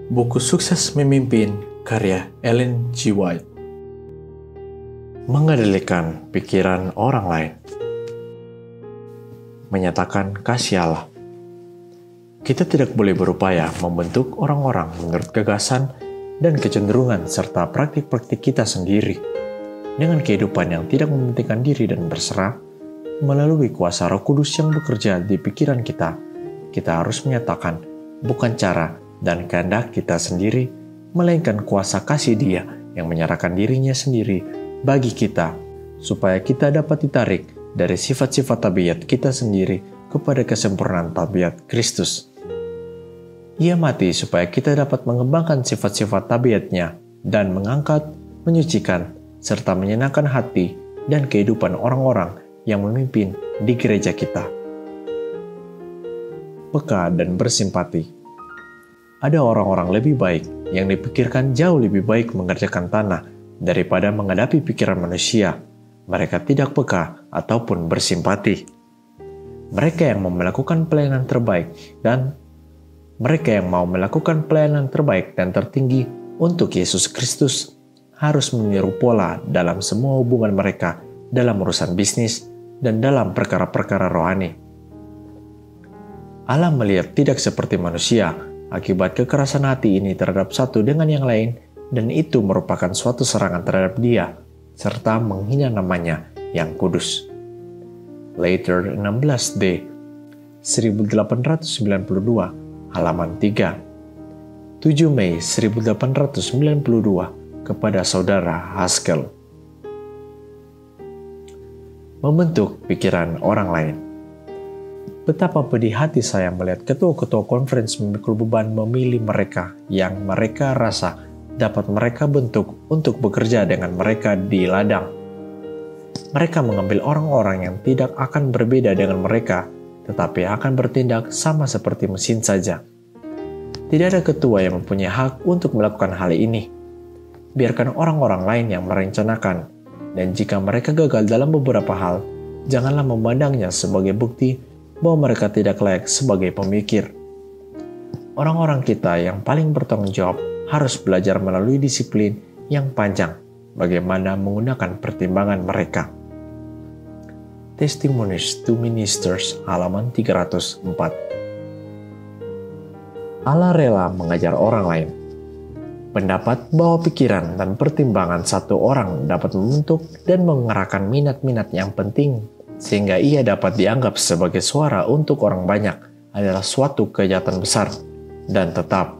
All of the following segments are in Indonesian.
Buku Sukses Memimpin karya Ellen G. White. Mengendalikan pikiran orang lain. Menyatakan kasih Allah. Kita tidak boleh berupaya membentuk orang-orang menurut gagasan dan kecenderungan serta praktik-praktik kita sendiri. Dengan kehidupan yang tidak mementingkan diri dan berserah, melalui kuasa Roh Kudus yang bekerja di pikiran kita harus menyatakan bukan cara dan kehendak kita sendiri, melainkan kuasa kasih Dia yang menyerahkan dirinya sendiri bagi kita, supaya kita dapat ditarik dari sifat-sifat tabiat kita sendiri kepada kesempurnaan tabiat Kristus. Ia mati supaya kita dapat mengembangkan sifat-sifat tabiatnya dan mengangkat, menyucikan, serta menyenangkan hati dan kehidupan orang-orang yang memimpin di gereja kita. Peka dan bersimpati. Ada orang-orang lebih baik yang dipikirkan jauh lebih baik mengerjakan tanah daripada menghadapi pikiran manusia. Mereka tidak peka ataupun bersimpati. Mereka yang mau melakukan pelayanan terbaik dan tertinggi untuk Yesus Kristus harus meniru pola dalam semua hubungan mereka dalam urusan bisnis dan dalam perkara-perkara rohani. Allah melihat tidak seperti manusia akibat kekerasan hati ini terhadap satu dengan yang lain, dan itu merupakan suatu serangan terhadap Dia, serta menghina namanya yang kudus. Later 16D 1892, halaman 3. 7 Mei 1892, kepada Saudara Haskell. Membentuk pikiran orang lain. Betapa pedih hati saya melihat ketua-ketua conference memikul beban memilih mereka yang mereka rasa dapat mereka bentuk untuk bekerja dengan mereka di ladang. Mereka mengambil orang-orang yang tidak akan berbeda dengan mereka, tetapi akan bertindak sama seperti mesin saja. Tidak ada ketua yang mempunyai hak untuk melakukan hal ini. Biarkan orang-orang lain yang merencanakan, dan jika mereka gagal dalam beberapa hal, janganlah memandangnya sebagai bukti bahwa mereka tidak layak sebagai pemikir. Orang-orang kita yang paling bertanggung jawab harus belajar melalui disiplin yang panjang bagaimana menggunakan pertimbangan mereka. Testimonies to Ministers, halaman 304. Allah rela mengajar orang lain. Pendapat bahwa pikiran dan pertimbangan satu orang dapat membentuk dan mengerahkan minat-minat yang penting sehingga ia dapat dianggap sebagai suara untuk orang banyak adalah suatu kejahatan besar dan tetap,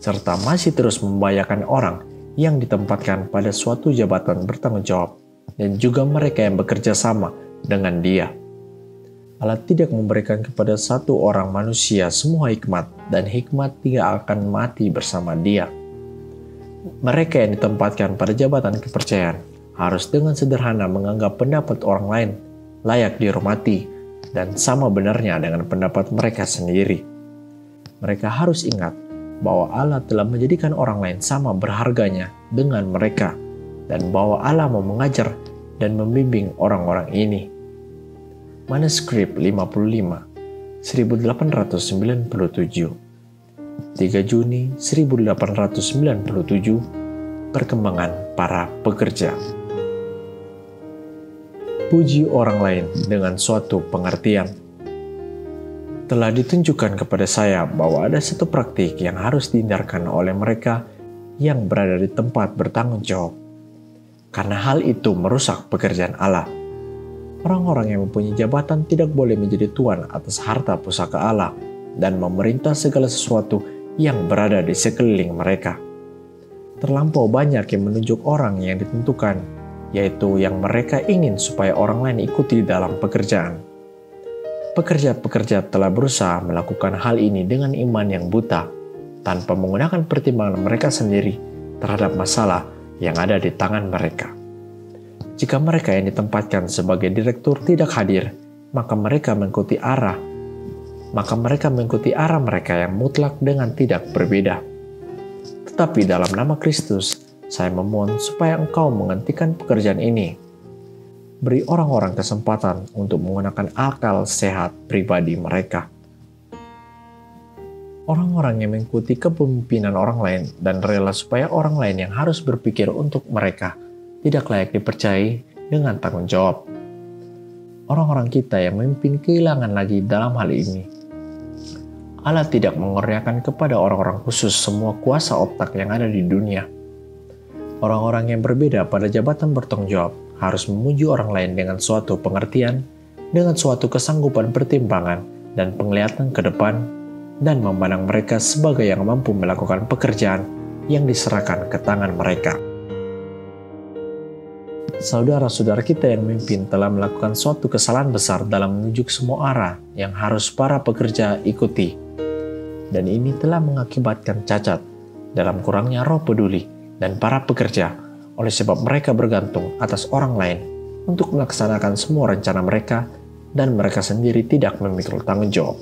serta masih terus membahayakan orang yang ditempatkan pada suatu jabatan bertanggung jawab dan juga mereka yang bekerja sama dengan Dia. Allah tidak memberikan kepada satu orang manusia semua hikmat, dan hikmat tidak akan mati bersama Dia. Mereka yang ditempatkan pada jabatan kepercayaan harus dengan sederhana menganggap pendapat orang lain layak dihormati dan sama benarnya dengan pendapat mereka sendiri. Mereka harus ingat bahwa Allah telah menjadikan orang lain sama berharganya dengan mereka, dan bahwa Allah mau mengajar dan membimbing orang-orang ini. Manuskrip 55, 1897. 3 Juni 1897, perkembangan para pekerja. Puji orang lain dengan suatu pengertian. Telah ditunjukkan kepada saya bahwa ada satu praktik yang harus dihindarkan oleh mereka yang berada di tempat bertanggung jawab, karena hal itu merusak pekerjaan Allah. Orang-orang yang mempunyai jabatan tidak boleh menjadi tuan atas harta pusaka Allah dan memerintah segala sesuatu yang berada di sekeliling mereka. Terlampau banyak yang menunjuk orang yang ditentukan, yaitu yang mereka ingin supaya orang lain ikuti dalam pekerjaan. Pekerja-pekerja telah berusaha melakukan hal ini dengan iman yang buta, tanpa menggunakan pertimbangan mereka sendiri terhadap masalah yang ada di tangan mereka. Jika mereka yang ditempatkan sebagai direktur tidak hadir, maka mereka mengikuti arah mereka yang mutlak dengan tidak berbeda. Tetapi dalam nama Kristus, saya memohon supaya Engkau menghentikan pekerjaan ini. Beri orang-orang kesempatan untuk menggunakan akal sehat pribadi mereka. Orang-orang yang mengikuti kepemimpinan orang lain dan rela supaya orang lain yang harus berpikir untuk mereka tidak layak dipercayai dengan tanggung jawab. Orang-orang kita yang memimpin kehilangan lagi dalam hal ini. Allah tidak mengurniakan kepada orang-orang khusus semua kuasa otak yang ada di dunia. Orang-orang yang berbeda pada jabatan bertanggung jawab harus memuji orang lain dengan suatu pengertian, dengan suatu kesanggupan pertimbangan dan penglihatan ke depan, dan memandang mereka sebagai yang mampu melakukan pekerjaan yang diserahkan ke tangan mereka. Saudara-saudara kita yang memimpin telah melakukan suatu kesalahan besar dalam menunjuk semua arah yang harus para pekerja ikuti. Dan ini telah mengakibatkan cacat dalam kurangnya roh peduli dan para pekerja oleh sebab mereka bergantung atas orang lain untuk melaksanakan semua rencana mereka dan mereka sendiri tidak memikul tanggung jawab.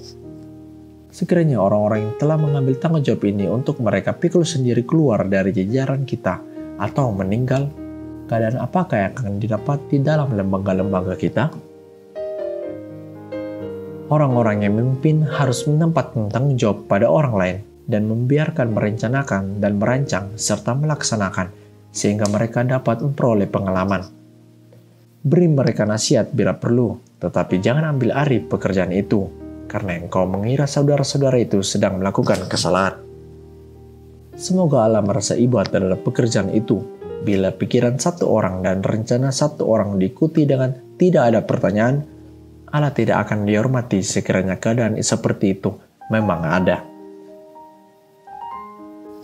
Sekiranya orang-orang yang telah mengambil tanggung jawab ini untuk mereka pikul sendiri keluar dari jajaran kita atau meninggal, keadaan apakah yang akan didapati dalam lembaga-lembaga kita? Orang-orang yang memimpin harus menempatkan tanggung jawab pada orang lain dan membiarkan merencanakan dan merancang serta melaksanakan sehingga mereka dapat memperoleh pengalaman. Beri mereka nasihat bila perlu, tetapi jangan ambil alih pekerjaan itu, karena engkau mengira saudara-saudara itu sedang melakukan kesalahan. Semoga Allah merasa iba terhadap pekerjaan itu, bila pikiran satu orang dan rencana satu orang diikuti dengan tidak ada pertanyaan, Allah tidak akan dihormati sekiranya keadaan seperti itu memang ada.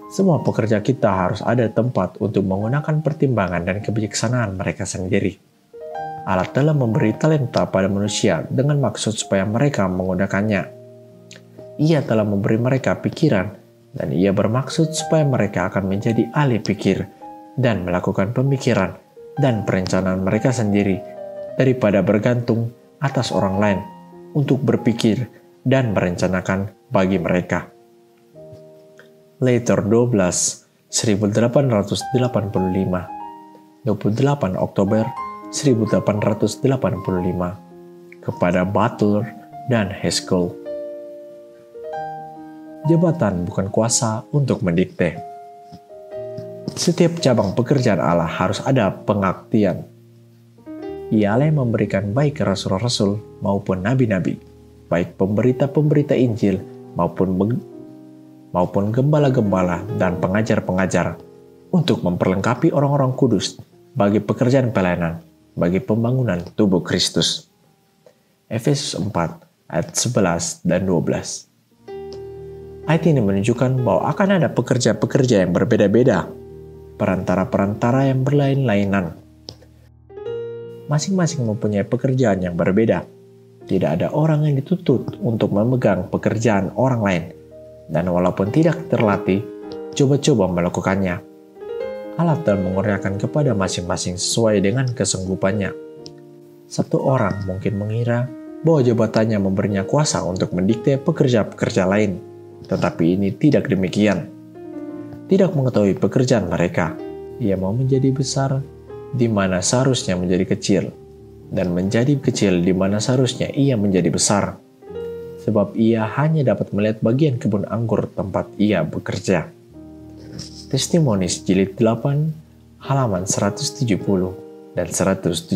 Semua pekerja kita harus ada tempat untuk menggunakan pertimbangan dan kebijaksanaan mereka sendiri. Allah telah memberi talenta pada manusia dengan maksud supaya mereka menggunakannya. Ia telah memberi mereka pikiran dan ia bermaksud supaya mereka akan menjadi ahli pikir dan melakukan pemikiran dan perencanaan mereka sendiri daripada bergantung atas orang lain untuk berpikir dan merencanakan bagi mereka. Later 12, 1885, 28 Oktober 1885, kepada Butler dan Haskell. Jabatan bukan kuasa untuk mendikte. Setiap cabang pekerjaan Allah harus ada pengabdian. Ialah yang memberikan baik rasul-rasul maupun nabi-nabi, baik pemberita-pemberita Injil maupun gembala-gembala dan pengajar-pengajar, untuk memperlengkapi orang-orang kudus bagi pekerjaan pelayanan, bagi pembangunan tubuh Kristus. Efesus 4 ayat 11 dan 12. Ayat ini menunjukkan bahwa akan ada pekerja-pekerja yang berbeda-beda, perantara-perantara yang berlain-lainan. Masing-masing mempunyai pekerjaan yang berbeda. Tidak ada orang yang dituntut untuk memegang pekerjaan orang lain, dan walaupun tidak terlatih, coba-coba melakukannya. Allah telah mengurniakan kepada masing-masing sesuai dengan kesanggupannya. Satu orang mungkin mengira bahwa jabatannya memberinya kuasa untuk mendikte pekerja-pekerja lain, tetapi ini tidak demikian. Tidak mengetahui pekerjaan mereka, ia mau menjadi besar di mana seharusnya menjadi kecil, dan menjadi kecil di mana seharusnya ia menjadi besar, sebab ia hanya dapat melihat bagian kebun anggur tempat ia bekerja. Testimonies jilid 8 halaman 170 dan 171.